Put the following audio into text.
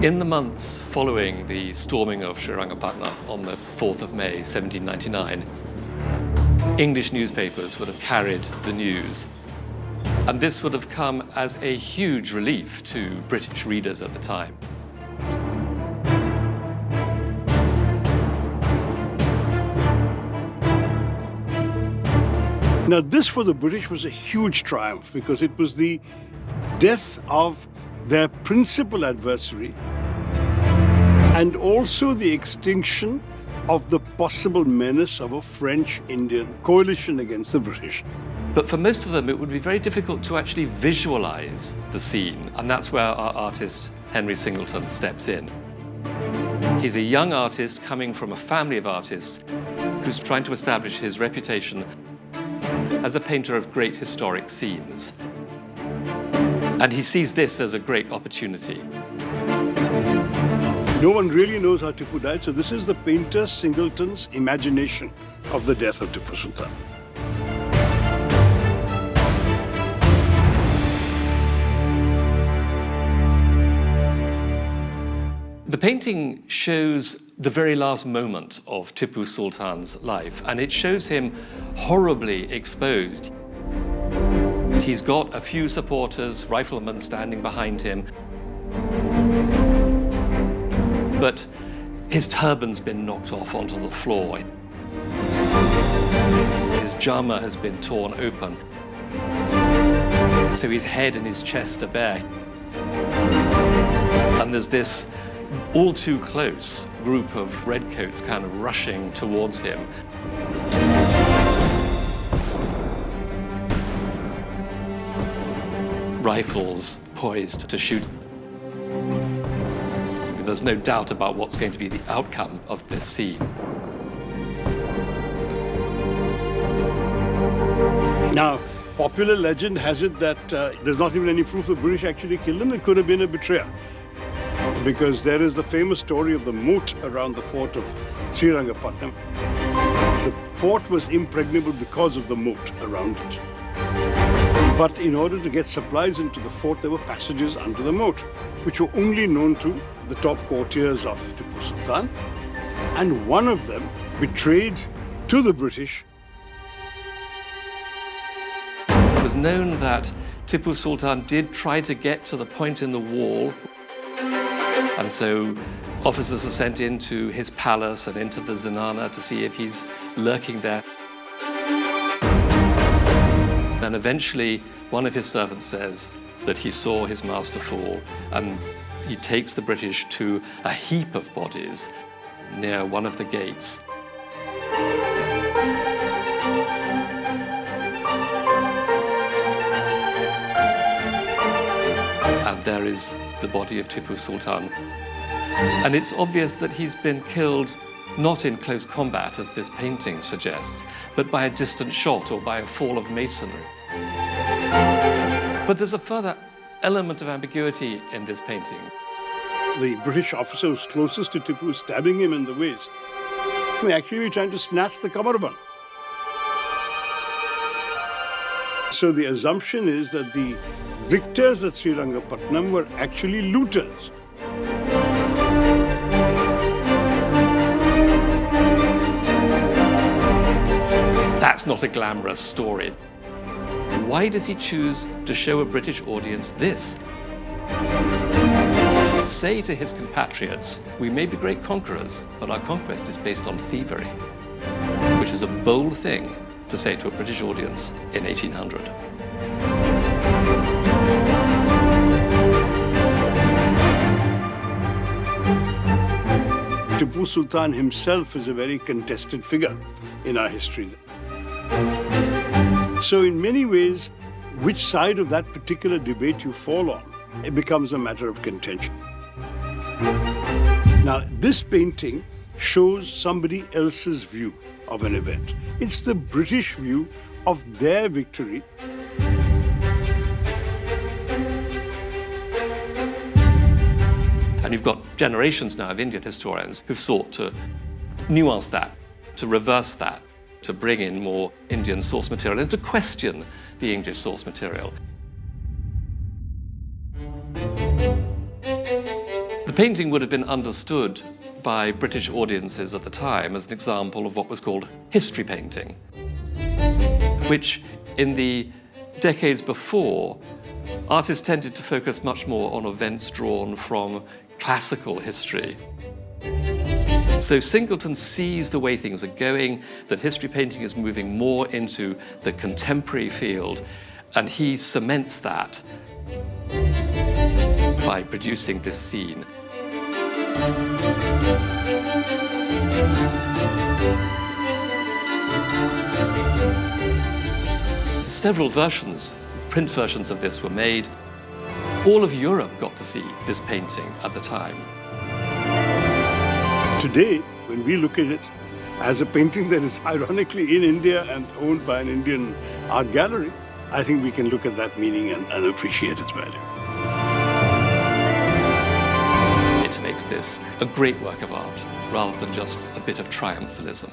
In the months following the storming of Srirangapatna on the 4th of May, 1799, English newspapers would have carried the news. And this would have come as a huge relief to British readers at the time. Now, this for the British was a huge triumph because it was the death of their principal adversary and also the extinction of the possible menace of a French-Indian coalition against the British. But for most of them, it would be very difficult to actually visualize the scene, and that's where our artist, Henry Singleton, steps in. He's a young artist coming from a family of artists who's trying to establish his reputation as a painter of great historic scenes. And he sees this as a great opportunity. No one really knows how Tipu died, so this is the painter Singleton's imagination of the death of Tipu Sultan. The painting shows the very last moment of Tipu Sultan's life, and it shows him horribly exposed. He's got a few supporters, riflemen standing behind him, but his turban's been knocked off onto the floor. His jama has been torn open, so his head and his chest are bare. And there's this all too close group of redcoats kind of rushing towards him. Rifles poised to shoot. There's no doubt about what's going to be the outcome of this scene. Now, popular legend has it that there's not even any proof the British actually killed him. It could have been a betrayal. Because there is the famous story of the moat around the fort of Srirangapatna. The fort was impregnable because of the moat around it. But in order to get supplies into the fort, there were passages under the moat, which were only known to the top courtiers of Tipu Sultan. And one of them betrayed to the British. It was known that Tipu Sultan did try to get to the point in the wall. And so officers are sent into his palace and into the zenana to see if he's lurking there. And eventually, one of his servants says that he saw his master fall, and he takes the British to a heap of bodies near one of the gates. And there is the body of Tipu Sultan. And it's obvious that he's been killed not in close combat, as this painting suggests, but by a distant shot or by a fall of masonry. But there's a further element of ambiguity in this painting. The British officer who's closest to Tipu, stabbing him in the waist, may actually be trying to snatch the kamarband. So the assumption is that the victors at Srirangapatnam were actually looters. That's not a glamorous story. Why does he choose to show a British audience this? Say to his compatriots, we may be great conquerors, but our conquest is based on thievery, which is a bold thing to say to a British audience in 1800. Tipu Sultan himself is a very contested figure in our history. So in many ways, which side of that particular debate you fall on, it becomes a matter of contention. Now, this painting shows somebody else's view of an event. It's the British view of their victory. And you've got generations now of Indian historians who've sought to nuance that, to reverse that, to bring in more Indian source material and to question the English source material. The The painting would have been understood by British audiences at the time as an example of what was called history painting, which in the decades before, artists tended to focus much more on events drawn from classical history. So Singleton sees the way things are going, that history painting is moving more into the contemporary field, and he cements that by producing this scene. Several versions, print versions of this were made. All of Europe got to see this painting at the time. Today, when we look at it as a painting that is ironically in India and owned by an Indian art gallery, I think we can look at that meaning and appreciate its value. It makes this a great work of art rather than just a bit of triumphalism.